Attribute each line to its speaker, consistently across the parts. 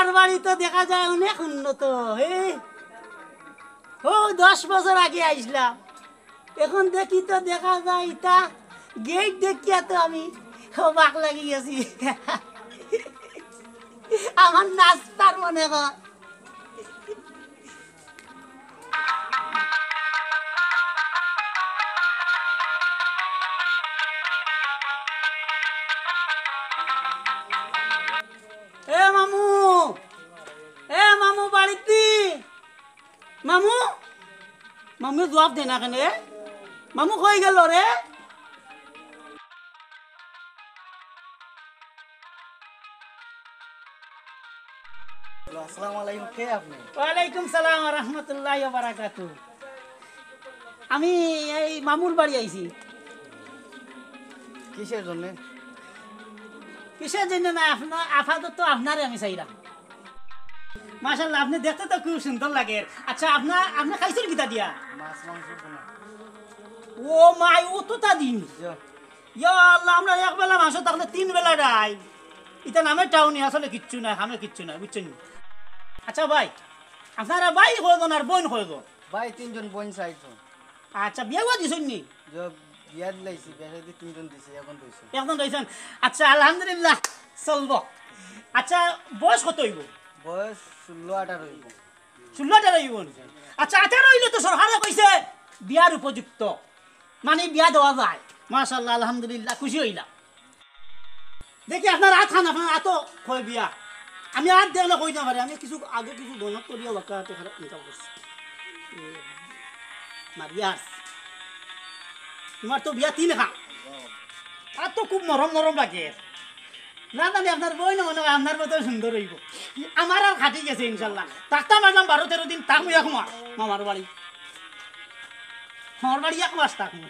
Speaker 1: আমার বাড়ি তো দেখা যায় অনেক উন্নত। ও 10 বছর আগে আইসলাম, এখন দেখি তো দেখা যায় ইটা গেট দেখিয়া তো আমি অবাক লাগি গেছি। আমার নাচতার মনে কর। এ মামু, এ মামু বাড়িতে মামু, মামু জবাব দে না কেন? মামু কই গেল রে?
Speaker 2: আসসালামু আলাইকুম, কে আপনি?
Speaker 1: ওয়ালাইকুম সালাম ওয়া রাহমাতুল্লাহি ওয়া বারাকাতুহু। আমি এই মামুর বাড়ি আইছি।
Speaker 2: কিসের জন্য?
Speaker 1: কিসের জন্য না, আপনার আপাতত আপনারে আমি চাইলাম। মাশাআল্লাহ, আপনি দেখতে তো খুব সুন্দর লাগে। আচ্ছা, আপনি খাইছেন কিতা দিয়া?
Speaker 2: মাছ মাংস কোনা।
Speaker 1: ও মাই, ও তো তা দিন। ইয়া আল্লাহ, আমরা এক বেলা মাংস থাকলে 3 বেলা ডাই। এটা নামে টাউনি, আসলে কিচ্ছু নাই, খামে কিচ্ছু নাই, বুঝছেন? আচ্ছা ভাই, আপনারা ভাই কয়জন আর বোন কয়জন?
Speaker 2: ভাই 3 জন, বোন 4 জন।
Speaker 1: আচ্ছা, বিয়া হওয়া দিছেন নি?
Speaker 2: বিয়া দিলাইছি, বিয়া দি 3 জন দিছে, এখন দিছে।
Speaker 1: এখন রয়েছেন। আচ্ছা, আলহামদুলিল্লাহ, চলব। আচ্ছা, বয়স কত হইব?
Speaker 2: বয়স 16-18 হইব।
Speaker 1: 16-18 হইব। আচ্ছা, 18 হইলে তো সরকারে কইছে বিয়ার উপযুক্ত, মানে বিয়া দেওয়া যায়। মাশাআল্লাহ, আলহামদুলিল্লাহ, খুশি হইলাম। দেখি আপনার হাত খান, আপনার হাতও কয় বিয়া। আমি হাত দেওয়া কই না পারি, আমি কিছু আগে কিছু দনত করিয়া বাকা হাতে খারাপ ইনকাম করছি। মারিয়াস, তোমার তো বিয়া 3 খা, আর তো খুব নরম নরম লাগে। না জানি আপনার বই না মনে হয় আপনার মতো সুন্দর হইব। আমার আর খাটি গেছে ইনশাল্লাহ। থাকতাম আসলাম 12-13 দিন, থাকবো এক মাস মামার বাড়ি। আমার বাড়ি 1 মাস থাকবো।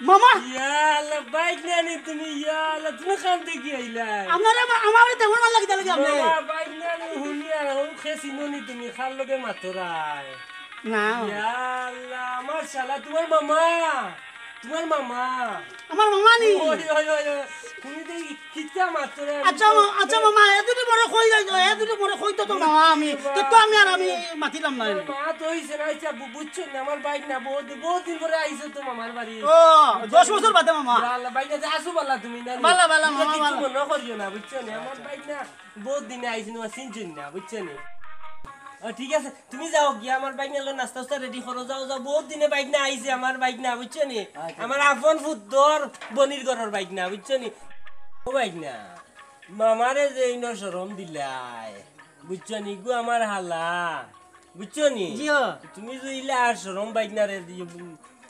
Speaker 1: মামা,
Speaker 3: ইয়ালা বাইক নানি তুমি, ইয়ালা তুমি কাম দেখি আইলা
Speaker 1: আপনারা আমার তেমন ভালো লাগে তাহলে আপনি
Speaker 3: বাবা বাইক নানি হুনিয়া ও খেসি ননি তুমি খাল লগে মাতরাই
Speaker 1: না।
Speaker 3: ইয়ালা আমার শালা তোমার মামা, তোমার মামা,
Speaker 1: আমার মামা নি।
Speaker 3: ওই ওই ওই তুমি দেই কিটা মাতরাই।
Speaker 1: আচ্ছা আচ্ছা মামা, এতটু বড় কই যাই, এতটু বড় কই তো মামা আমি তো আমি আর আমি মাতিলাম না।
Speaker 3: মা তো হইছে না, আচ্ছা বুঝছো না আমার বাইক না বহুত দিন পরে আইছো তো মামার বাড়ি।
Speaker 1: ও 10 বছর বাদে মামা।
Speaker 3: ইয়ালা বাইক না আসু বালা তুমি না
Speaker 1: বালা বালা মামা,
Speaker 3: কিছু
Speaker 1: বালা।
Speaker 3: মনে করিও না, বুঝছো না আমার বাইক না বহুত দিনে আইছি না, চিনছুন না, বুঝছো না। ঠিক আছে তুমি যাও গিয়া আমার বাইক না নাস্তা টাস্তা রেডি করো, যাও যাও বহুত দিনে বাইক না আইছে আমার বাইক না, বুঝছো নি আমার আপন ফুদ্দর বনির ঘরের বাইক না, বুঝছো নি ও বাইক না মামারে যে ইনো শরম দিলাই, বুঝছো নি গো আমার হালা, বুঝছো নি
Speaker 1: জিও
Speaker 3: তুমি যে ইলা আর শরম বাইক না রে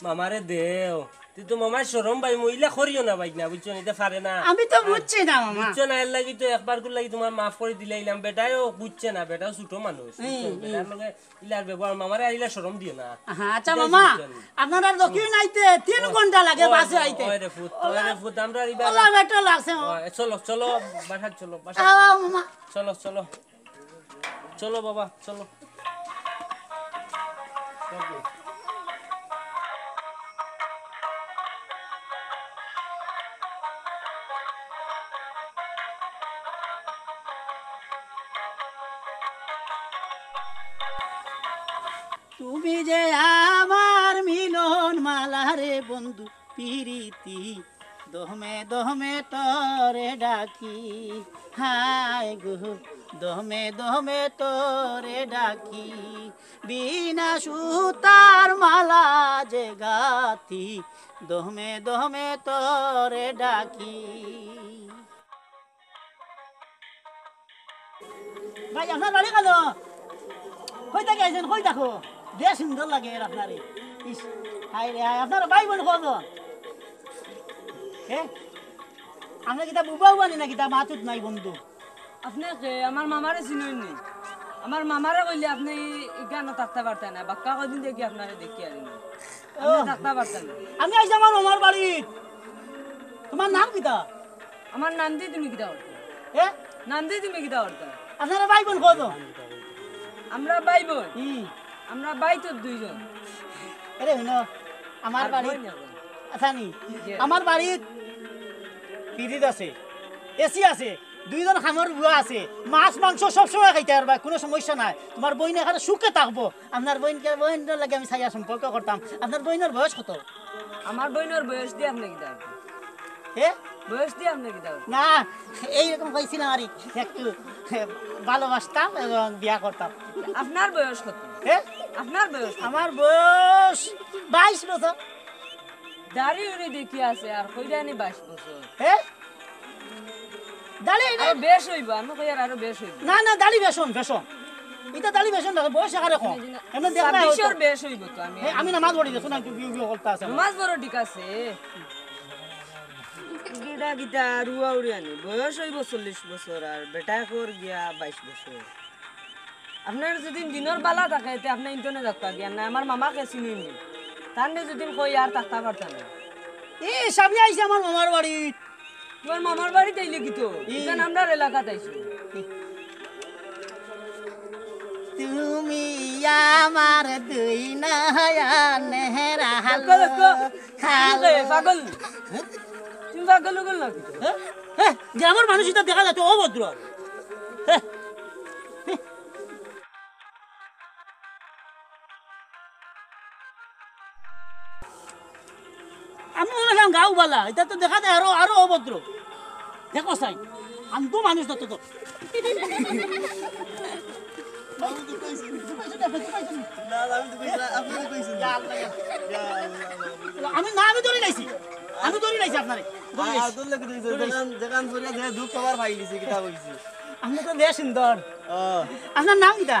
Speaker 3: মামারে দেও, তুই তো মামার শরম ভাই মহিলা করিও না বাইক না, বুঝছো নি এটা পারে না।
Speaker 1: আমি তো বুঝছি না মামা।
Speaker 3: বুঝছো না এর লাগি তো একবার করে লাগি তোমার মাফ করে দিলাইলাম, বেটাও বুঝছে না, বেটাও ছোট মানুষ, বেটার লগে ইলার ব্যবহার মামারে আইলা শরম দিও না।
Speaker 1: আচ্ছা মামা, আপনারা দক্ষিণ আইতে 3 ঘন্টা লাগে বাসে আইতে।
Speaker 3: ওরে ফুট আমরা ইবা
Speaker 1: ওলা বেটা লাগছে
Speaker 3: চলো চলো বাসা চলো, বাসা
Speaker 1: মামা।
Speaker 3: চলো চলো চলো বাবা চলো।
Speaker 1: তুমি যে আমার মিলন মালা রে বন্ধু পিরিতি, দহমে দহমে তরে ডাকি, হায় গো দহমে দহমে তরে ডাকি, বিনা সুতার মালা যে গাথি, দহমে দহমে তরে ডাকি। ভাই আপনার বাড়ি গেল কই থেকে আইছেন, কই দেখো বেশ সুন্দর লাগে আপনারে। ইস হাই রে হাই, আপনার ভাই বোন কত? আমরা কিতা বুবাও বানি না কিতা মাতুত নাই বন্ধু?
Speaker 4: আপনাকে আমার মামারে চিনুন নি, আমার মামারে কইলে আপনি গান থাকতে পারতেন না, বাক্কা কদিন দেখি আপনারে দেখি আর থাকতে পারতেন না।
Speaker 1: আমি আইছি আমার মামার বাড়ি। তোমার নাম কিতা?
Speaker 4: আমার নান্দি তুমি কিতা করতে,
Speaker 1: এ
Speaker 4: নান্দি তুমি কিতা করতে?
Speaker 1: আপনারা ভাই বোন কত
Speaker 4: আমরা ভাই বোন
Speaker 1: হুম
Speaker 4: আমরা ভাই তো দুইজন
Speaker 1: আরে শুনো আমার
Speaker 4: আর
Speaker 1: বাড়ি
Speaker 4: বোন এখন।
Speaker 1: আচ্ছা নি
Speaker 4: Yes.
Speaker 1: আমার বাড়িত ফ্রিজ আছে এসি আছে দুইজন খামর বুয়া আছে মাছ মাংস সবসময় খাইতে পারবা কোনো সমস্যা নাই তোমার বইন এখানে সুখে থাকবো আপনার বইনের লাগে আমি ছাইয়া সম্পর্ক করতাম আপনার বইনের বয়স কত
Speaker 4: আমার বোনের বয়স দিয়ে আপনি কি দাও
Speaker 1: হে
Speaker 4: বয়স দিয়ে আপনি কি দাও
Speaker 1: না এইরকম কইছিলাম আর একটু ভালোবাসতাম এবং বিয়া করতাম
Speaker 4: আপনার বয়স কত
Speaker 1: হে
Speaker 4: আপনার বয়স কত?
Speaker 1: আমার বয়স 22 বছর
Speaker 4: দাড়ি উড়ি দেখি আছে আর কইরানি 22 বছর
Speaker 1: হে দাড়ি
Speaker 4: আরো বেশ হইব আমি কই আরো বেশ হইব
Speaker 1: না না দাড়ি বেশন বেশন এটা দাড়ি বেশন না বয়স এখানে কম এমন দেখা না
Speaker 4: 26 এর বেশ হইব তো আমি
Speaker 1: আমি নামাজ পড়ি দেখুন একটু বিউ বিউ করতে আছে
Speaker 4: নামাজ বড় ঠিক আছে গিটা গিটা রুয়া উড়ি আনি বয়স হইব 40 বছর আর বেটা কর গিয়া 22 বছর আপনার যদি দিনের বালা থাকে তে আপনি ইন্টারনেট রাখতা গিয়া না আমার মামাকে চিনি তাহলে যদি কই আর থাকতে পারতাম না
Speaker 1: এই সামনে আইছে আমার মামার বাড়ি
Speaker 4: তোমার মামার বাড়িতে আইলে কি তো এখানে আমরা এলাকাতে আইছি
Speaker 1: তুমি আমার দুই নয়নের
Speaker 4: দেখো, দেখো। পাগল তুমি পাগল উগল না
Speaker 1: গ্রামের মানুষ এটা দেখা যাচ্ছে অভদ্র হ্যাঁ। আমি মনে হয় গাও বালা এটা তো দেখা যায় আরো আরো অভদ্র দেখো সাই আমি তো মানুষ না তো তো আমি না আমি ধরে লাইছি আপনারে আপনি তো বেশ সুন্দর আপনার নাম কিটা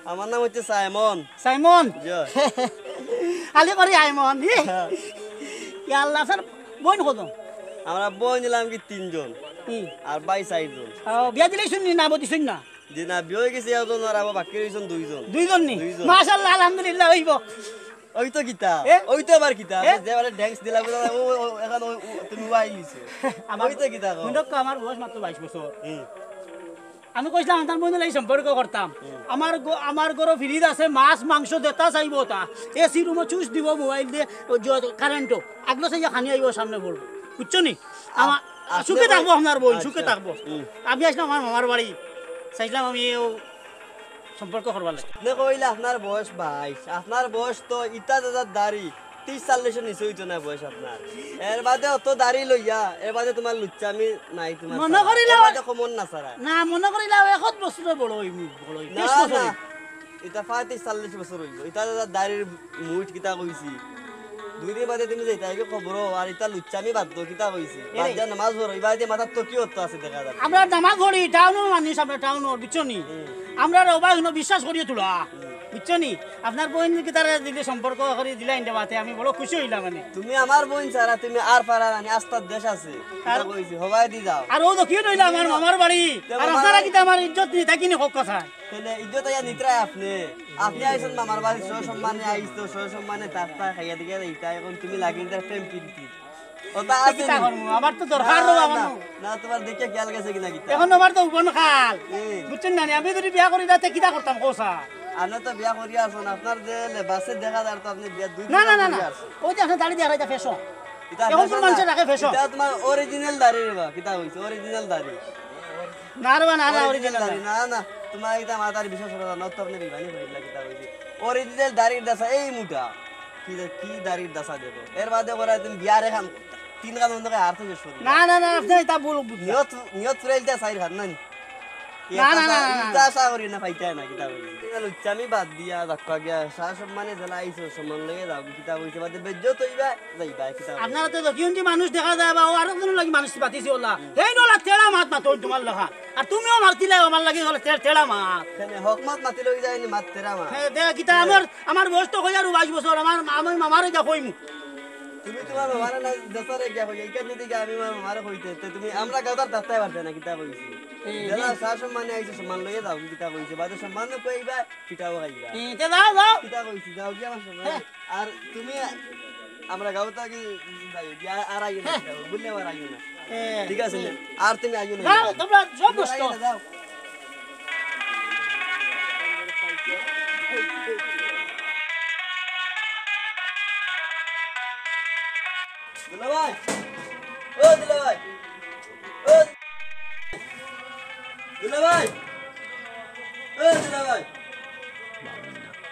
Speaker 2: আমার নাম হচ্ছে সাইমন
Speaker 1: সাইমন
Speaker 2: জি।
Speaker 1: আলে করে আইমন আল্লাহ স্যার বোন কত
Speaker 2: আমরা বই নিলাম কি 3 জন আর ভাই 4 জন
Speaker 1: বিয়া দিলে শুননি না বদি শুন না
Speaker 2: যে না বিয়ে গেছে একজন আর আবার বাকি রইছেন 2 জন
Speaker 1: দুইজন নি
Speaker 2: দুইজন।
Speaker 1: মাশাআল্লাহ আলহামদুলিল্লাহ হইব
Speaker 2: ওই তো গীতা
Speaker 1: এ?
Speaker 2: ওই তো আবার গীতা
Speaker 1: এ?
Speaker 2: যে মানে ড্যান্স দিলা বলে এখন তুমি ওয়াই লিছো ওই তো গীতা
Speaker 1: শুনক আমার বয়স মাত্র 22 বছর আমি কইছিলাম আমার বোনের এই সম্পর্ক করতাম আমার ঘর ফ্রিজ আছে মাছ মাংস দেতা চাইব তা এসি রুমে চুজ দিব মোবাইল দিয়ে কারেন্টও আগলো চাই খানি আইব সামনে পড়বো বুঝছো নি আমার
Speaker 2: আপনি
Speaker 1: সুখে থাকবো
Speaker 2: বল-
Speaker 1: আপনার বোন
Speaker 2: আচ্ছা।
Speaker 1: সুখে থাকবো আমি আসলাম আমার মামার বাড়ি চাইছিলাম আমি সম্পর্ক করবার লাগে
Speaker 2: আপনি কইলে আপনার বয়স 22 আপনার বয়স তো ইটা দাদার দাড়ি 30-40 নিচে হইতো না বয়স আপনার এর বাদে অত দাড়ি লইয়া এর বাদে তোমার লুচ্চামি নাই তোমার
Speaker 1: মনে করিলে-
Speaker 2: এর বাদে কমন না সারা
Speaker 1: না মনে করিলে এখন বছরে বড় হইব বড় হইব
Speaker 2: না
Speaker 1: 23 বছর
Speaker 2: না
Speaker 1: হইব।
Speaker 2: এটা 35-40 বছর হইব এটা দাদার দাড়ির মুঠ কিতা কইছি 2 দিন বাদে তুমি যাইতা আগে খবর আর এটা লুচ্চামি বাদ দো কিতা কইছি বাদ দিয়া নামাজ পড়ো ইবাদে মাথা তো কি হতো আছে দেখা যায়
Speaker 1: আমরা নামাজ পড়ি টাউনও মানুষ আমরা টাউনও বুঝছো নি আমরা অবাক হইনো বিশ্বাস করিয়ে তোলা বুঝছো নি আপনার বোন কি তারা দিলে সম্পর্ক করে দিলা ইন্ডা মাতে আমি বড় খুশি হইলাম মানে
Speaker 2: তুমি আমার বোন ছাড়া তুমি আর পারা না আস্তার দেশ আছে কিতা কইছি হবাই দি যাও
Speaker 1: আর ও তো কি হইলা আমার মামার বাড়ি আর আপনারা কি আমার ইজ্জত নি থাকি নি হোক কথা
Speaker 2: তাহলে ইজ্জত আইয়া নিতরাই আপনি আপনি আইছেন মামার বাড়ি সহ সম্মানে আইছো সহ সম্মানে তাস্তা খাইয়া দিকে এইটা এখন তুমি লাগিন তার প্রেম প্রীতি ওটা আছে
Speaker 1: কিতা করমু আমার তো দরকার রো আমার
Speaker 2: না তোমার দেখে খেয়াল গেছে কিনা কিতা
Speaker 1: এখন আমার তো উবন খাল
Speaker 2: হুম।
Speaker 1: বুঝছেন না আমি যদি বিয়া করি যাতে কিতা করতাম কোসা
Speaker 2: আপনি তো বিয়া করিয়া আসুন আপনার যে লেবাসে দেখা যায় তো আপনি বিয়া 2
Speaker 1: না না না না ওই যে আপনি দাড়ি দেখা যায় ফেশন এখন তো মানুষের রাখে fashion।
Speaker 2: এটা তোমার অরিজিনাল দাড়ি রে বা কিতা হইছে অরিজিনাল দাড়ি
Speaker 1: না রে না না অরিজিনাল
Speaker 2: দাড়ি না না তোমার এটা মাথার বিশেষ কথা না তো আপনি বিবানি করিলা কিতা হইছে অরিজিনাল দাড়ির দাসা এই মুটা কি দাড়ির দাসা দেবো এর বাদে করে তুমি বিয়া রেখান 3 কান বন্ধ করে আর তো শুরু
Speaker 1: না না না আপনি এটা বল
Speaker 2: নিয়ত ফুরাইলটা সাইর খান না
Speaker 1: না, না, না, না, না।
Speaker 2: আশা করি না পাইতাই না কিতা কইছি আমি বাদ দিয়া দেখা গিয়া সা সম্মানে জ্বালা আইছো সম্মান লগে যাও কিতা কইছে বাদে বেজ্জত হইবা যাইবা কিতা
Speaker 1: আপনারা তো কিউন্টি মানুষ দেখা যায় বা ও আরেকজন লাগি মানুষ পাতিছি ওলা এই নলা তেড়া মাত মাত ওই তোমার লেখা আর তুমিও মারতিলে আমার লাগি হলে তেড়া মাত
Speaker 2: এখানে হকমত মাতি লই যায়নি মাত তেরা মা
Speaker 1: দেখ কিতা আমার বয়স তো 22 বছর আমার মামারে যা কইমু
Speaker 2: তুমি তোমার মামারে না দেশরে গিয়া হই এইখান যদি গিয়া আমি মামারে কইতে তে তুমি আমরা গাদার দাস্তাই পারতে না কিতা কইছি জ্বালা সা সম্মানে আইছো সম্মান লগে যাও কিতা কইছে বাদে সম্মান কইবা কিতাও খাইবা
Speaker 1: তে যাও যাও
Speaker 2: কিতা কইছি যাও গিয়া আমার সম্মান আর তুমি আমরা গাওতা কি যাই গিয়া আর আইও না বুঝলে আর আইও না ঠিক আছে না আর তুমি আইও না
Speaker 1: যাও তোমরা সব নষ্ট
Speaker 2: যাও দুলা ভাই ও দুলা ভাই ও দুলা ভাই ও দুলা ভাই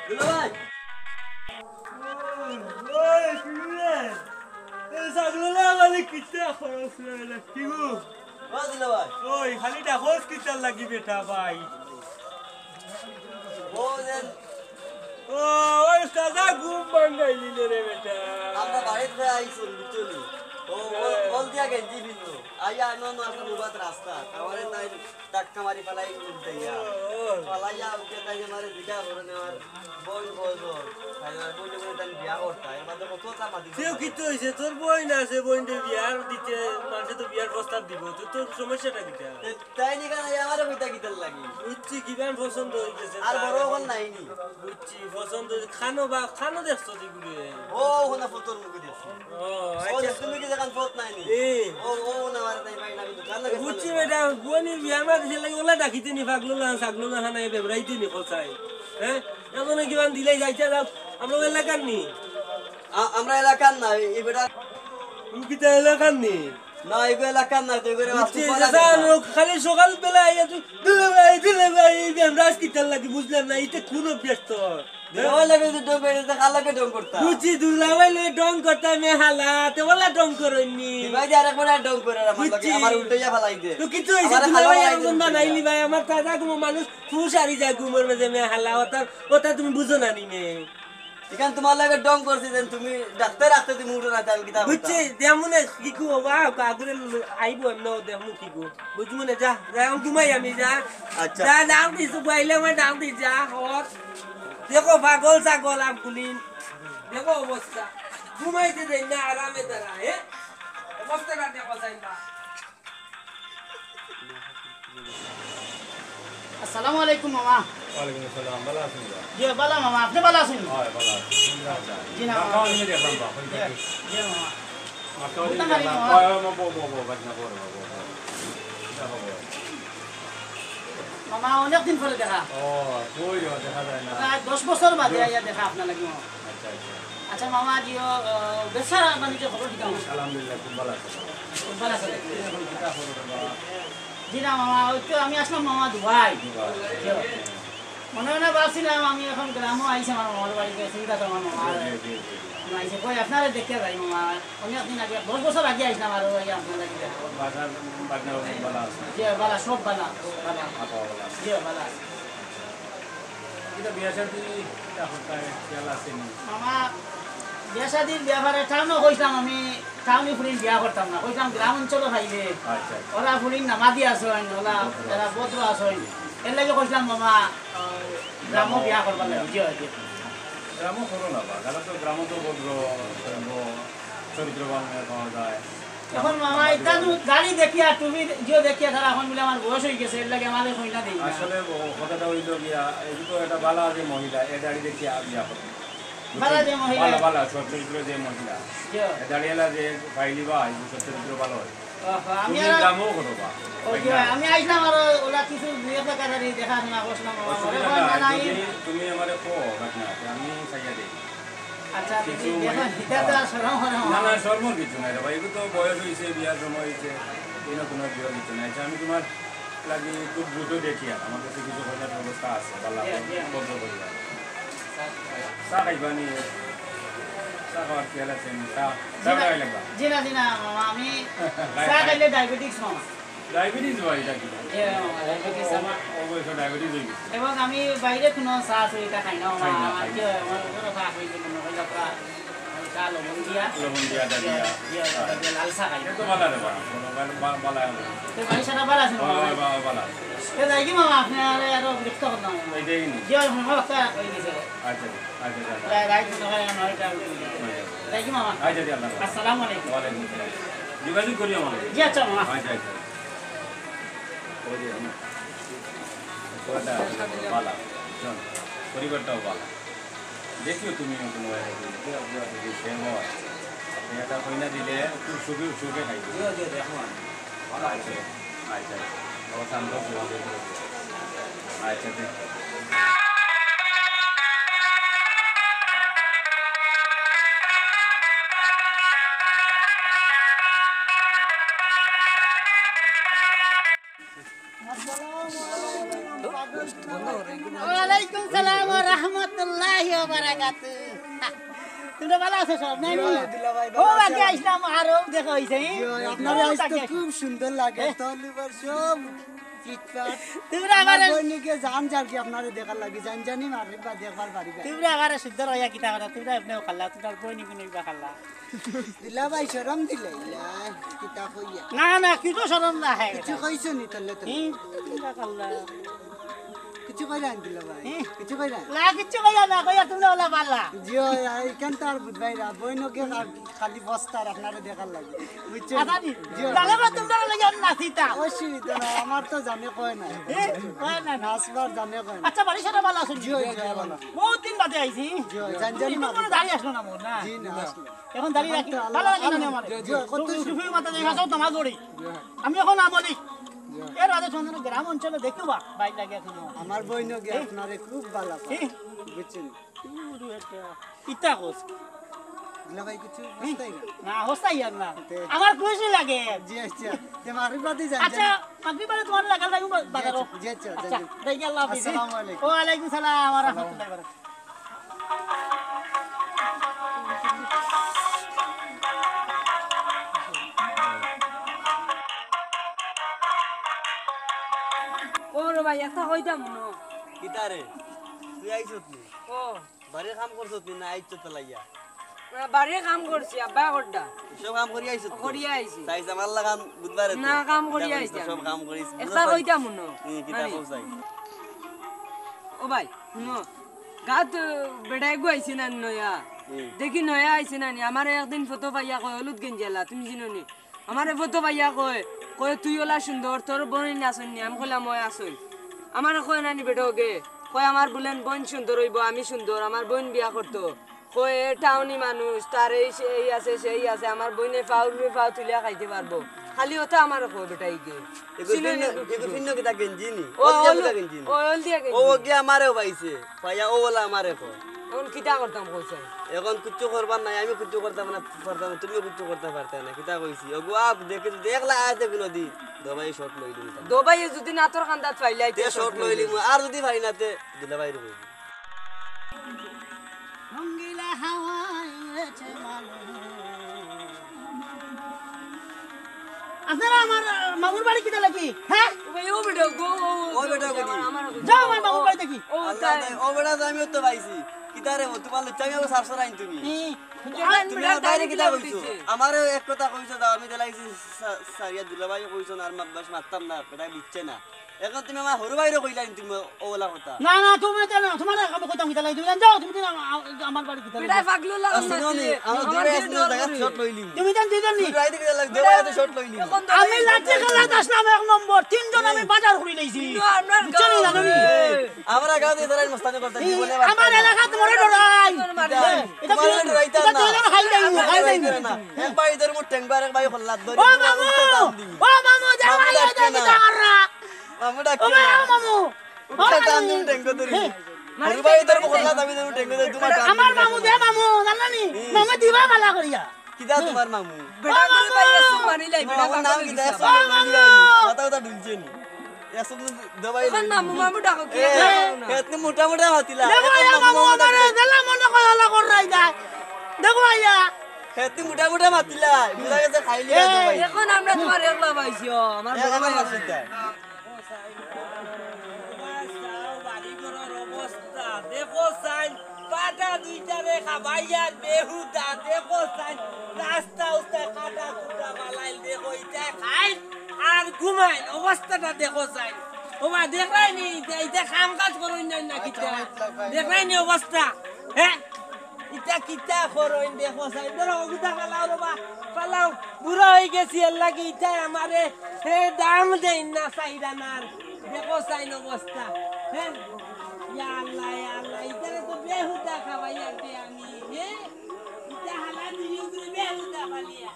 Speaker 2: দুলা ভাই
Speaker 3: ওই শুনে এই সাগলা মানে কিটা খরচ লাগে কি গো
Speaker 2: ও দুলা ভাই
Speaker 3: ওই খালি ডাকস কিটা লাগি বেটা ভাই
Speaker 2: ও দেন
Speaker 3: ও ওই সাদা ঘুম বাঙ্গাইলি রে বেটা
Speaker 2: আমরা বাড়িতে আইছুন বুঝলি ও বল দিয়া গেঞ্জি বিন্দু আইয়া নন আসলে মুবাত রাস্তা আমারে নাই টাক্কা মারি ফেলাই উঠতে গিয়া ফলাইয়া উঠে তাই আমারে দিকা করে নেওয়ার বই বজর তাই আমার বই বই তাই বিয়া করতা এর মধ্যে কত কাম দিছে
Speaker 3: সেও কি তো হইছে তোর বই না সে বইন্ডে বিয়ার দিতে মানুষে তো বিয়ার প্রস্তাব দিব তো তোর সমস্যাটা কিটা
Speaker 2: তাই নি কেন আমারে কইতা কিতাল লাগি
Speaker 3: বুঝছি কিবান পছন্দ হইতেছে
Speaker 2: আর বড় হল নাইনি
Speaker 3: বুঝছি পছন্দ খানো দেখছো দিগুলি
Speaker 2: ও হোনা ফটোর মুখ দিছি
Speaker 3: ও
Speaker 2: ও
Speaker 3: আচ্ছা
Speaker 2: তুমি কি দেখান ফট নাইনি
Speaker 3: এ
Speaker 2: ও না মারে তাই ভাই না কিন্তু কাল লাগে
Speaker 3: বুঝছি বেটা বুয়ানির বিয়ার মা দিছে লাগি ওলা ডাকিতে নি পাগলো না সাগলো না হানা বেবরাইতে নি কলসাই হ্যাঁ এখন কিবান দিলাই যাইতা যাও আমরা এলাকার নি
Speaker 2: আমরা এলাকার না এই বেটা
Speaker 3: তুমি কি তা এলাকার নি
Speaker 2: না এই এলাকার না তুই করে
Speaker 3: বুঝছি জানো খালি সকাল বেলা আইয়া তুই দিলে ভাই আমরা আজকে তেল লাগি বুঝলাম না এটা কোন ব্যস্ত
Speaker 2: দেওয়া লাগে তুই ডং করে দেখা লাগে ডং করতা
Speaker 3: বুঝছি দুলাভাই লই ডং করতে মে হালা তে বলা ডং করনি
Speaker 2: ভাই যে আরেকবার ডং করে আমার উল্টাইয়া ফেলাই দে
Speaker 3: তো কিছু হইছে দুলাভাই এরকম বানাইলি ভাই আমার দাদা কোনো মানুষ ফুসারি যায় ঘুমের মাঝে মে হালা ওটা তুমি বুঝো না নি মে
Speaker 2: এখান তোমার লাগে ডং করছি দেন তুমি ডাক্তার রাখতে তুমি উঠো না আমি কিতা
Speaker 3: বুঝছি দেমনে কি কো বা কাগুরে আইবো এমন দেমু কি কো বুঝমু না যা যা ঘুমাই আমি যা
Speaker 2: আচ্ছা
Speaker 3: যা ডাউ দিছ বাইলে মই ডাউ দি যা হর দেখো পাগল ছাগল আমকুলিন দেখো অবস্থা ঘুমাইতে দেই না আরামে দাঁড়া হে অবস্থাটা দেখো যাইবা
Speaker 1: আসসালামু আলাইকুম মামা
Speaker 5: ওয়ালাইকুম আসসালাম ভালো আছেন
Speaker 1: জি বালা মামা আপনি ভালো আছেন
Speaker 5: হয় ভালো আছি
Speaker 1: জি না
Speaker 5: মাকাও নিয়ে দেখলাম বা
Speaker 1: জি মামা
Speaker 5: মাকাও নিয়ে
Speaker 1: বুঝতে পারি
Speaker 5: দেখলাম
Speaker 1: না।
Speaker 5: ও বো বাজনা বো দেখো
Speaker 1: মামা অনেকদিন পরে দেখা
Speaker 5: ও কই দেখা যায় না
Speaker 1: প্রায় 10 বছর বাদে আইয়া দেখা আপনার লাগি মামা
Speaker 5: আচ্ছা আচ্ছা
Speaker 1: আচ্ছা মামা জিও বেচারা বাণিজ্য খবর দিতাম
Speaker 5: আলহামদুলিল্লাহ খুব ভালো আছে
Speaker 1: খুব ভালো আছে
Speaker 5: কিতা খবর বাবা
Speaker 1: জি না মামা ওই তো আমি আসলাম মামা দুবাই মনে মনে ভাবছিলাম আমি এখন গ্রামও আইসি আমার মামার বাড়িতে চিন্তা তো আমার মামা আইসে কই আপনারা দেখতে যাই মামা অনেকদিন আগে 10 বছর আগে আইসলাম আর ওই আপনার লাগি
Speaker 5: বাজার বাজনা ভালো আছে
Speaker 1: জি বালা সব বালা বালা
Speaker 5: আপা ভালো আছে
Speaker 1: জি বালা
Speaker 5: কিতা বিয়া শাদী কিতা হতায় খেয়াল আছে নি
Speaker 1: মামা বিয়া শাদির ব্যাপারে টাউনও কইতাম আমি টাউনি ফুরিন বিয়া করতাম না কইতাম গ্রাম অঞ্চলও খাইবে
Speaker 5: আচ্ছা
Speaker 1: ওরা ফুরিন নামাদি আসেন ওরা এরা বদ্র আসেন এর লাগে কইতাম মামা গ্রামও বিয়া করবার লাগে জি জি
Speaker 5: গ্রামও করো না বা তারা তো গ্রামও তো ভদ্র চরিত্রবান পাওয়া যায়
Speaker 1: এখন মামা এটা গাড়ি দেখিয়া তুমি জিও দেখিয়া তারা এখন বলে আমার বয়স হয়ে গেছে এর লাগে আমাদের কইনা দেই না
Speaker 5: আসলে কথাটা হইল গিয়া এই তো একটা বালা যে মহিলা এ দাঁড়ি দেখি বিয়া করে
Speaker 1: বালা যে মহিলা।
Speaker 5: বালা বালা সব চরিত্র যে মহিলা
Speaker 1: জি
Speaker 5: এ দাঁড়িয়েলা যে পাইলি বা এই সব চরিত্র ভালো হয়
Speaker 1: আমি
Speaker 5: তুমি গ্রামও করো বা
Speaker 1: আমি আইলাম আর ওরা কিছু দুই একটা কাটারি দেখাশোনা করছিলাম মামা ওরে
Speaker 5: অসুবিধা
Speaker 1: কই না
Speaker 5: নাই
Speaker 1: নাই
Speaker 5: যদি তুমি আমারে কো ঘটনা আমি সাইয়া দেই
Speaker 1: আচ্ছা
Speaker 5: কিছু
Speaker 1: তুমি দেখো এটা তো আর শরম হয় না
Speaker 5: না
Speaker 1: মামা।
Speaker 5: না শর্ম কিছু নাই রে ভাই এগুলো তো বয়স হয়েছে বিয়ার সময় হয়েছে কোনো কোনো বিয়ে কিছু নাই আমি তোমার লাগি খুব দ্রুত দেখি আর আমার কাছে কিছু খোঁজার ব্যবস্থা আছে ভালো বন্ধ করি চা খাইবা নি চা খাওয়ার খেয়াল আছে নি চা চা খাই লাগবা
Speaker 1: জি না মামা আমি চা খাইলে ডায়াবেটিস মামা
Speaker 5: ডায়াবেটিস হয় এটা কি
Speaker 1: জি মামা ডায়াবেটিস আমার
Speaker 5: অবশ্য ডায়াবেটিস হয়ে গেছে
Speaker 1: এবং আমি বাইরে কোনো চা আছে এটা খাই না
Speaker 5: খাই না,
Speaker 1: মামা
Speaker 5: খাই না।
Speaker 1: কি আমার কোনো চা খাই না কোনো হইলা পুরা চা লবণ দিয়া
Speaker 5: লবণ দিয়া দা দিয়া
Speaker 1: ওটা দিয়ে লাল চা খাই
Speaker 5: এটা তো ভালো রে বা ভালো হবে
Speaker 1: তো বাড়ি সারা ভালো আছে মামা
Speaker 5: ভালো
Speaker 1: তো যাই কি মামা আপনি আরো বিরক্ত করলাম মামা
Speaker 5: এইটাই নি
Speaker 1: জি মামা একটা কই দিছে
Speaker 5: আচ্ছা আচ্ছা
Speaker 1: রাইট তো হয় না এটা যাই কি মামা
Speaker 5: আচ্ছা আল্লাহ
Speaker 1: আসসালামু আলাইকুম
Speaker 5: ওয়ালাইকুম আসসালাম যোগাযোগ করি আমাদের
Speaker 1: জি আচ্ছা মামা
Speaker 5: আচ্ছা আচ্ছা ওই যে ওটা ভালো শোন পরিবারটাও ভালো দেখিও তুমি কোনো এটা কইনা দিলে একটু সুখে সুখে খাইবে আচ্ছা আচ্ছা আচ্ছা শান্ত আচ্ছা দেখ
Speaker 1: বারাকাতু তোমরা ভালো আছো সব নাই
Speaker 6: জি, দুলাভাই
Speaker 1: ও
Speaker 6: ভালো
Speaker 1: আগে আইসলাম আরো দেখো হইছে
Speaker 6: আপনার আজ তো খুব সুন্দর লাগে তলিবার সব ফিটফাট
Speaker 1: তোমরা
Speaker 6: আমার
Speaker 1: আবার
Speaker 6: বইনিকে জান যার কি আপনারে দেখার লাগি জানি মারি বা দেখবার পারিবা
Speaker 1: তোমরা আবার শুদ্ধ রইয়া কিতা করা তোমরা আপনিও খাল্লা তোমার বই নি কোন খাল্লা
Speaker 6: দুলাভাই শরম দিলে কিতা কইয়া
Speaker 1: না না কিছু শরম না হয়
Speaker 6: কিছু কইছো নি তলে তো
Speaker 1: তোমরা খাল্লা
Speaker 6: কিছু কইরা দুলাভাই কিছু কইরা
Speaker 1: না কিছু কইয়া না কইয়া তোমরা ওলা পাল্লা
Speaker 6: জিও এইখান তার বুঝবাইরা বইনকে খালি বস্তার আপনারে দেখার লাগি বুঝছেন
Speaker 1: আদানি তাহলে বা তোমরা লাগি নাচিতা
Speaker 6: অসুবিধা না আমার তো জানে কয় না
Speaker 1: কয় না না
Speaker 6: নাচবার জানে কয় না
Speaker 1: আচ্ছা বাড়ি সারা ভালো আছো
Speaker 6: জিও জিও ভালো
Speaker 1: বহুত দিন বাদে আইছি
Speaker 6: জিও জানি
Speaker 1: একটু কোনো দাঁড়িয়ে আসলো না মোর না
Speaker 6: জি না আসলে
Speaker 1: এখন দাঁড়িয়ে রাখি ভালো লাগে না আমার
Speaker 6: জিও কত
Speaker 1: সুফি মাথা দেখা যাও নামাজ পড়ি আমি এখন আমলি এর আগে সন্ধান গ্রাম অঞ্চলে দেখবা বাইক লাগে এখন
Speaker 6: আমার বইনকে আপনারে খুব ভালো পায় বুঝছেন
Speaker 1: ইতা কোস
Speaker 6: দুলাভাই কিছু বুঝতাই না
Speaker 1: না হস্তাই আর না আমার খুশি লাগে
Speaker 6: জি আচ্ছা তে মারি বাদি যান
Speaker 1: আচ্ছা মাগরিব বারে তোমার লাগা লাগু বাজারও
Speaker 6: জি আচ্ছা
Speaker 1: আচ্ছা দেখি আল্লাহ হাফেজ
Speaker 6: আসসালামু আলাইকুম।
Speaker 1: ওয়া আলাইকুম সালাম ওয়া রাহমাতুল্লাহি ওয়া বারাকাতুহু
Speaker 4: ও রে ভাই একটা কইতাম না
Speaker 2: কিতারে তুই আইছত নি
Speaker 4: ও
Speaker 2: বাড়ির কাম করছত নি না আইছত তো লাইয়া
Speaker 4: বাড়ির কাম করছি আব্বা করডা
Speaker 2: সব কাম করি আইছত
Speaker 4: করিয়া আইছি
Speaker 2: চাইছ আমার লাগাম বুধবারে
Speaker 4: না, কাম করি আইছি
Speaker 2: সব
Speaker 4: আমি।
Speaker 2: কাম করিস
Speaker 4: একটা কইতাম না
Speaker 2: কিতা কইছাই
Speaker 4: ও ভাই শুনো গাত বেড়াই গুয়াইছি না নয়া দেখি নয়া আইছে না আমার একদিন ফটো পাইয়া কয় হলুদ গেঞ্জেলা তুমি চিনো নি আমার ফটো পাইয়া কয় কয় তুই ওলা সুন্দর তোর বোন নাচন নি আমি কইলাম মই আসই আমার কয় নানি বেটো গে কয় আমার বলেন বোন সুন্দর হইব আমি সুন্দর আমার বোন বিয়া করতো কয় টাউনি মানুষ তার এই আছে সেই আছে আমার বোনে ফাউ তুলিয়া খাইতে পারবো খালি ওটা আমার কয় বেটাই গে
Speaker 2: এগো ফিন্ন কিতা গেঞ্জি নি
Speaker 4: ও
Speaker 2: কিতা গেঞ্জি নি
Speaker 4: ও হল দিয়া
Speaker 2: ও
Speaker 4: গেঞ্জি
Speaker 2: গিয়া আমারেও পাইছে পাইয়া ও বলা আমারে কো
Speaker 4: এখন কিতা করতাম কইছে
Speaker 2: এখন কিচ্ছু করবার নাই আমি কিচ্ছু করতাম না পারতাম না তুমিও কিচ্ছু করতে পারতে না কিতা কইছি ওগো আপ দেখে দেখলা আছে কোন দি দবাই শট লই দিন
Speaker 4: দবাই যদি নাতর কান্দাত ফাইলাই
Speaker 2: তে শট লইলি আর যদি ভাই না তে দিলা বাইরে কইবি
Speaker 1: রঙ্গিলা হাওয়ায় উড়েছে মানুষ। আপনারা আমার মামুর বাড়ি কিটা লাগি হ্যাঁ
Speaker 4: ও বেটা গো
Speaker 2: ও বেটা কই
Speaker 4: আমার
Speaker 1: যাও আমার মামুর বাড়ি দেখি
Speaker 4: ও
Speaker 2: আল্লাহ দে ও বেটা তো আমিও তো পাইছি কিতা রে তোমার লজ্জা আমি সারসর আইন তুমি তুমি আর বাইরে কিতা কইছো আমারে এক কথা কইছো দাও আমি দেলাইছি সারিয়া দুলাভাই কইছো না আর মাকবাস মারতাম না বেটা দিচ্ছে না এখন তুমি আমার হরু বাইরে কইলাই তুমি ওলা কথা
Speaker 1: না না তুমি জানো তোমার আমি কইতাম কিটা লাগি তুমি যাও তুমি জানো আমার বাড়ি কিটা
Speaker 4: বেটা
Speaker 1: লাগি
Speaker 4: পাগলু লাগা
Speaker 2: আসিনোনি আমার দূরে আসিনো জায়গা শট লইলি
Speaker 1: তুমি জান দিবেন নি
Speaker 2: তুই রাইতে কিতা লাগ দেবাই তো শট লইলি
Speaker 1: আমি লাঠি খেলা আসলাম এক নম্বর তিনজন আমি বাজার করে লইছি চলি জানো নি
Speaker 2: আমরা গাঁও দিয়ে ধরাই মস্তানি করতে দি বলে
Speaker 1: আমার এলাকাত মরে ডরাই এটা
Speaker 2: তোমার তো রাইতা না
Speaker 1: দুইজন হাই যাই হাই যাই
Speaker 2: না এক বাই ধরে মু টেংবার এক বাই হল্লাত ধরে
Speaker 1: ও মামু যাও আইয়া কিটা কররা
Speaker 2: মামু
Speaker 1: ও
Speaker 2: ডাকে
Speaker 1: মামু
Speaker 2: টান দিন টেঙ্গো ধরি হরু বাই ধরে হল্লাত আমি ধরে টেঙ্গো ধরে তোমার টান
Speaker 1: আমার মামু দে মামু জানো নি মামু দিবা ভালো করিয়া
Speaker 2: কিদা তোমার মামু
Speaker 4: বেটা করে পাইয়া সুমানি লাই বেটা
Speaker 2: মামুর নাম কিদা মাথা কথা ঢুলছে নি এসব দবাই
Speaker 4: কোন মামু মামু ডাকো কি
Speaker 2: এতনে মোটা মোটা হাতিলা
Speaker 1: দেখো আইয়া মামু আমারে দেলা মনে কয়লা কররাই যায় দেখো আইয়া
Speaker 2: এতনে মোটা মোটা মাতিলা বুঝা গেছে খাইলি দবাই
Speaker 4: এখন আমরা তোমার একলা পাইছো আমার বড় ভাই আছে
Speaker 3: দেখো সাইন পাটা দুইটারে খাবাইয়ার বেহুদা দেখো সাইন রাস্তা উস্তা কাটা কুটা বালাইল দেখো ইটা খাই আর ঘুমাইল অবস্থাটা দেখো সাইন ওবা দেখলাই নি ইটা কাম কাজ করইন না কিটা দেখলাই নি অবস্থা হ্যাঁ ইটা কিটা করইন দেখো সাইন ধরো ওগুদা ফালাও রবা ফালাও বুড়া হয়ে গেছি এর লাগি ইটা আমারে হে দাম দেন না সাইরানার দেখো সাইন অবস্থা হ্যাঁ ইয়া আল্লাহ ইতারে তো বেহুদা খাওয়াইয়া দে আমি হ্যাঁ ইতা হালা দিও করে বেহুদা খালিয়া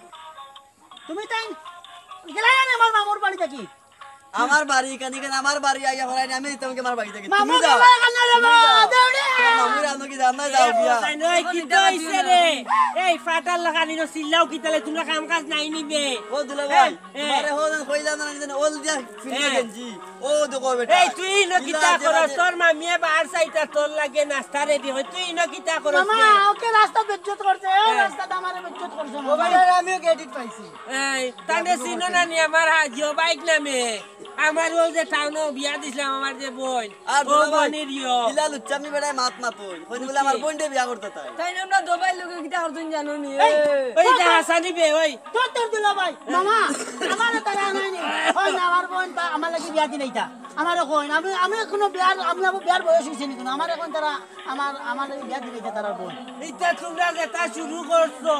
Speaker 1: তুমি তাই গেলাই না আমার মামুর বাড়ি দেখি
Speaker 2: আমার বাড়ি কানি কেন আমার বাড়ি আইয়া হরাই আমি তোমাকে আমার বাড়ি থেকে
Speaker 1: মামু
Speaker 2: তুমি যাও
Speaker 1: বাবা কান্না দেবা দৌড়ে
Speaker 2: মামুর আনো কি জানা যাও বিয়া
Speaker 3: নয় কি তো হইছে রে এই ফাটাল লাগানি নো সিল্লাও কি তালে তোমরা কাম কাজ নাই নিবে
Speaker 2: ও দুলা ভাই তোমারে হোদন কইলা না জানি ওল দিয়া ফিরে গেঞ্জি ও দেখো বেটা
Speaker 3: এই তুই নো কিতা করস তোর মামিয়ে বার সাইটা তোর লাগে নাস্তা রেডি হই তুই নো কিতা করস
Speaker 1: মামা ওকে রাস্তা বেজ্জত করছে ও রাস্তা আমারে বেজ্জত করছে
Speaker 6: ও ভাই আমিও ক্রেডিট পাইছি
Speaker 3: এই তানে সিনো না নি আমার জিও বাইক নামে আমার ও যে টাউনে বিয়া দিছিলাম আমার যে বোন
Speaker 2: আর
Speaker 3: ও
Speaker 2: দুলা ভাই
Speaker 3: বনির ইয়ো
Speaker 2: ইলা লুচ্চামি বেটা মাত মাতুই কই বলে আমার বোনডে বিয়া করতে তাই
Speaker 4: তাই না আমরা দুবাই লোকে কিটা করতেন জানো নি
Speaker 3: ওই যে হাসানি বে ওই
Speaker 1: তোর দিল ভাই মামা আমারে তারা নাই নি ওই না আমার বোন তা আমার লাগি বিয়া দিলাই তা আমারে কই আমি এখনো বিয়ার আমি বিয়ার বয়স হইছে নি কোনো আমার এখন তারা আমার লাগি বিয়া দিলাই তারা বোন
Speaker 3: এটা তোমরা যেটা শুরু করছো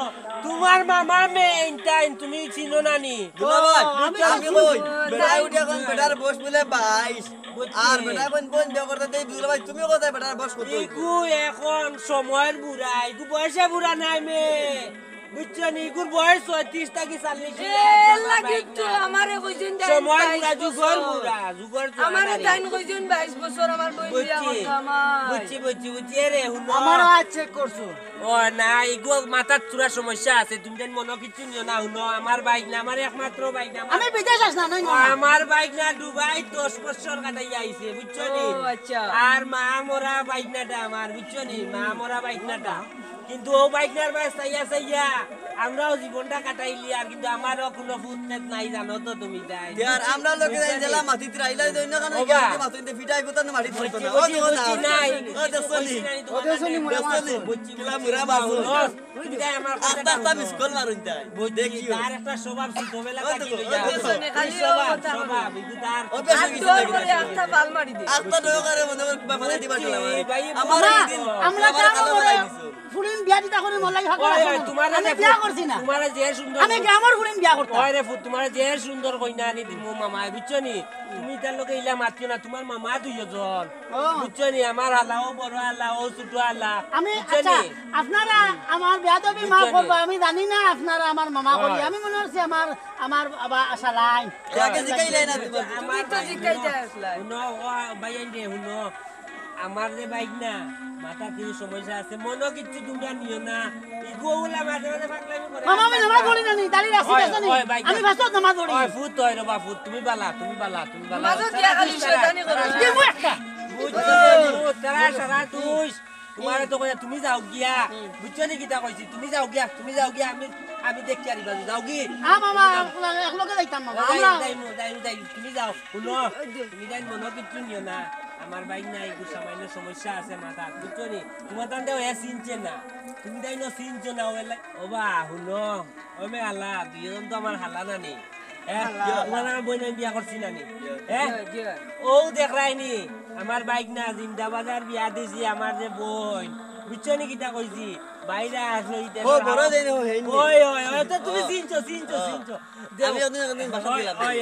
Speaker 3: তোমার মামা মেন টাইম তুমি চিনো না নি
Speaker 2: দুলা ভাই
Speaker 1: আমি
Speaker 2: আমি কই বেটা উঠে এখন বেটার বয়স বলে 22 আর বেটা কোন বোন বিয়া করতে দেই দুলা ভাই তুমি কোথায় বেটার বয়স কত
Speaker 3: ইগু এখন সময়ের বুড়া ইগু বয়সে বুড়া নাই মে বুঝছো নি ইগুর বয়স 36 থেকে 40
Speaker 4: এ লাগি তো আমারে কইছেন
Speaker 3: সময় বুড়া যুগর
Speaker 4: আমারে তাইন কইছেন 22 বছর আমার বই বিয়া করতে আমার
Speaker 3: বুঝছি রে হুনো
Speaker 6: আমারও আজ চেক করছো
Speaker 3: ও না ইগু মাথার চূড়া সমস্যা আছে তুমি দেন মনে কিছু নিও না হুনো আমার বাইক না আমার একমাত্র বাইক না
Speaker 1: আমি বিদেশ আস না নই
Speaker 3: আমার বাইক না দুবাই 10 বছর কাটাই আইছে বুঝছো নি
Speaker 4: ও আচ্ছা
Speaker 3: আর মা মোরা বাইক নাটা আমার বুঝছো নি মা মোরা বাইক নাটা কিন্তু ও বাইক নার বাস সাইয়া আমরাও জীবনটা কাটাইলি আর কিন্তু আমারও কোনো ফুটনেট নাই জানো তো তুমি তাই
Speaker 2: আর আমরা লোকে জেলা মাটিতে রাইলা দেই না কেন
Speaker 3: ওবা।
Speaker 2: মাটিতে ফিটাই কোতা না মাটি ধরতো না ও
Speaker 3: বুঝছি,
Speaker 2: দেখো না
Speaker 3: বুঝছি, নাই
Speaker 2: ও দেখছনি
Speaker 3: ও
Speaker 6: দেখছনি, মুরা
Speaker 2: দেখছনি
Speaker 3: বুঝছি,
Speaker 2: কিলা মুরা বাবু
Speaker 3: তুমি তাই আমার
Speaker 2: আস্তা
Speaker 3: কথাটা
Speaker 2: আস্তা
Speaker 3: শুনো।
Speaker 2: মিসকল মারুন তাই
Speaker 3: দেখিও তার একটা স্বভাব ছোটবেলা
Speaker 2: ও
Speaker 3: কাটি
Speaker 2: দেখো,
Speaker 3: লইয়া
Speaker 2: ও দেখো।
Speaker 4: খালি ও
Speaker 3: স্বভাব
Speaker 4: কথা বলে।
Speaker 3: স্বভাব কিন্তু তার
Speaker 2: ও বেশ
Speaker 4: আর
Speaker 2: কিছু
Speaker 4: তোর
Speaker 2: লাগি
Speaker 4: পরে একটা পাল মারি দে
Speaker 2: আস্তা দোকারে মনে করে বাবা দিবা চলা
Speaker 3: ভাই,
Speaker 2: আমার
Speaker 1: মামা,
Speaker 2: দিন
Speaker 1: আমরা
Speaker 2: আমার
Speaker 1: কেমন
Speaker 2: কালো
Speaker 1: করে
Speaker 2: লাগাইছো
Speaker 1: ফুরিন বিয়া দিতা করে মোর লাগি হাত
Speaker 3: ওই,
Speaker 1: রাখো
Speaker 3: ওই,
Speaker 1: না।
Speaker 3: তোমার
Speaker 1: আমি বিয়া করছি না
Speaker 3: তোমার যে সুন্দর
Speaker 1: আমি গ্রামের ফুরিন বিয়া করতাম
Speaker 3: ওই রে ফুট তোমার যে সুন্দর কইনা আনি দিমু মামা বুঝছো নি তুমি তার লোকে ইলা মাতিও না তোমার মামা দুইজন
Speaker 1: ও।
Speaker 3: বুঝছো নি আমার হালাও বড় হালাও ছোট হালা
Speaker 1: আমি
Speaker 3: বুঝছো
Speaker 1: আচ্ছা
Speaker 3: নি?
Speaker 1: আপনারা আমার বিয়া তো মা
Speaker 3: বুঝছো
Speaker 1: করবো
Speaker 3: নি?
Speaker 1: আমি জানি না আপনারা আমার মামা করি আমি মনে হচ্ছে আমার বাবা আশা লাই
Speaker 2: যাকে জিকাইলাই না তোমার
Speaker 3: আমার
Speaker 4: তো জিজ্ঞাসা আসলা
Speaker 3: শুনো বাইন দে শুনো আমার যে বাইক না মাথা কিছু সমস্যা আছে মনো কিছু তোমরা নিও না ইগোগুলা মাঝে মাঝে পাগলামি করে
Speaker 1: মামা আমি নামাজ পড়ি না নি দাঁড়িয়ে রাখছি
Speaker 3: ওই,
Speaker 1: বেসনি
Speaker 3: ওই, বাইক
Speaker 1: আমি
Speaker 3: না।
Speaker 1: বাসত নামাজ পড়ি
Speaker 3: ওই ফুট হয় রে বা ফুট তুমি বালা
Speaker 4: মাঝে দিয়া খালি শয়তানি করে
Speaker 1: দিমু একটা
Speaker 3: তারা সারা তুই তোমারে তো কইয়া তুমি যাও গিয়া বুঝছো নি কিটা কইছি তুমি যাও গিয়া আমি দেখছি আর বাজু যাও কি
Speaker 1: মামা একলগে যাইতাম মামা আমরা
Speaker 3: তুমি যাও শুনো তুমি যাই মনে কিছু নিও না আমার বাইক নাই একটু সামান্য সমস্যা আছে মাথা বুঝছো নি তোমার তান্ডে হয়ে চিনছে না তুমি তাই না চিনছো না ওবা শুনো ও মে হালা দুইজন তো আমার হালা নানি তোমার আমার বই নাই বিয়া করছি নানি হ্যাঁ ও দেখ রাইনি আমার বাইক না জিন্দাবাজার বিয়া দিছি আমার যে বই বুঝছো নি কিটা কইছি বাইরে আসলো ইতে
Speaker 2: ও বড় দেন ও হেইনি
Speaker 3: ওই তো তুমি চিনছো
Speaker 2: আমি ওদিন বাসা দিলাম
Speaker 3: ওই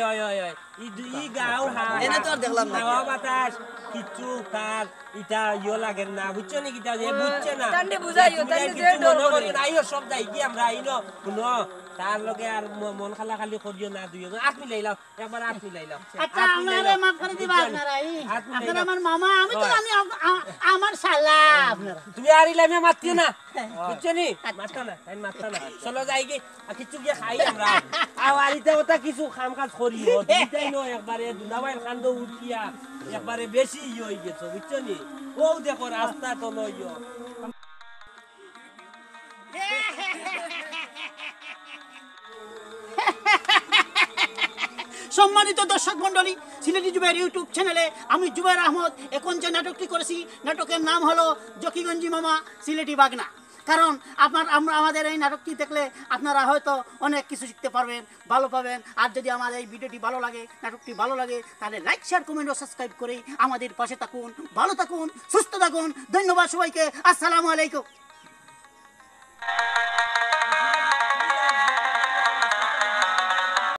Speaker 3: ই গাঁওর হাওয়া
Speaker 2: এনে তো আর দেখলাম না।
Speaker 3: হাওয়া বাতাস কিচ্ছু তার ইটা ইয়ে লাগে না বুঝছো নি কিটা যে বুঝছে না
Speaker 4: তান্ডে বুঝাইও,
Speaker 3: তুমি
Speaker 4: তান্ডে
Speaker 3: কিছু
Speaker 4: যে ডর
Speaker 3: মনে
Speaker 4: করে।
Speaker 3: করিও না, আইও সব যাই কি আমরা আইনো শুনো তার লগে আর মন খালা খালি করিও না দুইজন আট মিলাই লাও একবার আট মিলাই লাও
Speaker 1: আচ্ছা আপনারা মাফ করে দিবা আপনারা
Speaker 3: হাত মিলাই
Speaker 1: আপনারা
Speaker 3: দাও।
Speaker 1: আমার মামা আমি তো জানি আমার শালা আপনারা
Speaker 3: তুমি আর ইলামে মাতিও না বুঝছো নি মারতা না তাই মারতা না চলো যাই কি আর কিছু গিয়ে খাই আমরা আর ইটা ওটা কিছু কাম কাজ করিও দুইটাই নো একবারে দুনাবাইল কান্দ উঠিয়া একবারে বেশি হয়ে গেছো বুঝছো নি ও দেখো রাস্তা তো নইও
Speaker 1: সম্মানিত দর্শক মন্ডলী সিলেটি জুবাইর ইউটিউব চ্যানেলে আমি জুবাইর আহমদ এখন যে নাটকটি করেছি নাটকের নাম হলো জকিগঞ্জি মামা সিলেটি বাগনা কারণ আমাদের এই নাটকটি দেখলে আপনারা হয়তো অনেক কিছু শিখতে পারবেন ভালো পাবেন আর যদি আমার এই ভিডিওটি ভালো লাগে নাটকটি ভালো লাগে তাহলে লাইক শেয়ার কমেন্ট ও সাবস্ক্রাইব করেই আমাদের পাশে থাকুন ভালো থাকুন সুস্থ থাকুন ধন্যবাদ সবাইকে আসসালামু আলাইকুম